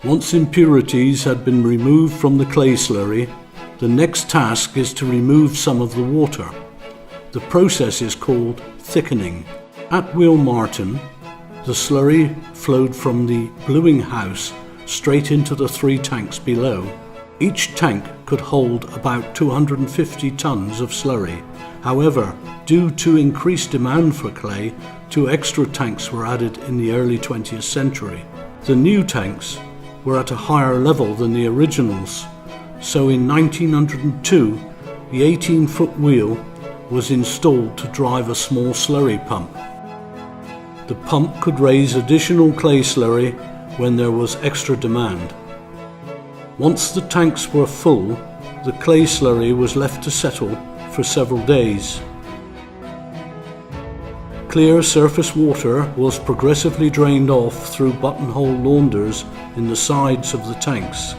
Once impurities had been removed from the clay slurry, the next task is to remove some of the water. The process is called thickening. At Wheelmartin, the slurry flowed from the bluing house straight into the 3 tanks below. Each tank could hold about 250 tons of slurry. However, due to increased demand for clay, 2 extra tanks were added in the early 20th century. The new tanks were at a higher level than the originals, so in 1902 the 18-foot wheel was installed to drive a small slurry pump. The pump could raise additional clay slurry when there was extra demand. Once the tanks were full, the clay slurry was left to settle for several days. Clear surface water was progressively drained off through buttonhole launders in the sides of the tanks.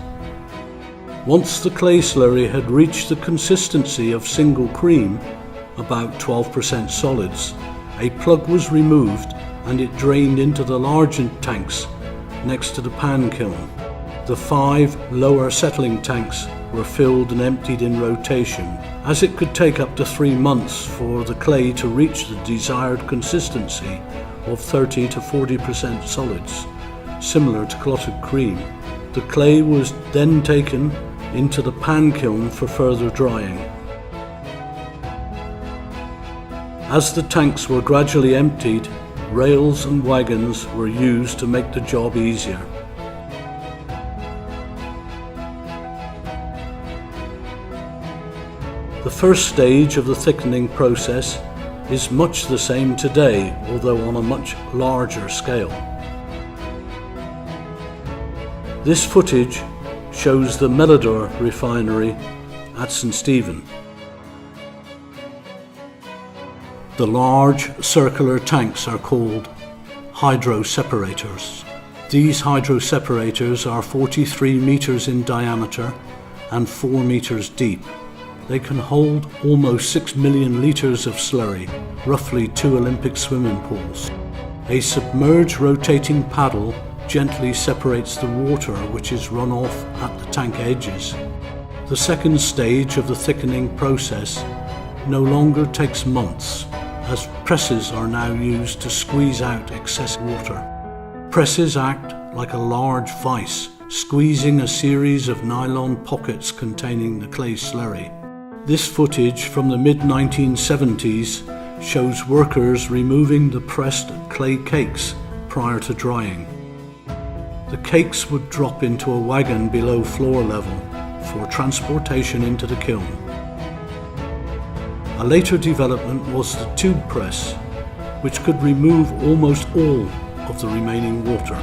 Once the clay slurry had reached the consistency of single cream, about 12% solids, a plug was removed and it drained into the larger tanks next to the pan kiln. The 5 lower settling tanks were filled and emptied in rotation, as it could take up to 3 months for the clay to reach the desired consistency of 30 to 40% solids, similar to clotted cream. The clay was then taken into the pan kiln for further drying. As the tanks were gradually emptied, rails and wagons were used to make the job easier. The first stage of the thickening process is much the same today, although on a much larger scale. This footage shows the Melodor refinery at St. Stephen. The large circular tanks are called hydroseparators. These hydroseparators are 43 meters in diameter and 4 meters deep. They can hold almost 6 million liters of slurry, roughly 2 Olympic swimming pools. A submerged rotating paddle gently separates the water which is run off at the tank edges. The second stage of the thickening process no longer takes months, as presses are now used to squeeze out excess water. Presses act like a large vice, squeezing a series of nylon pockets containing the clay slurry. This footage from the mid-1970s shows workers removing the pressed clay cakes prior to drying. The cakes would drop into a wagon below floor level for transportation into the kiln. A later development was the tube press, which could remove almost all of the remaining water.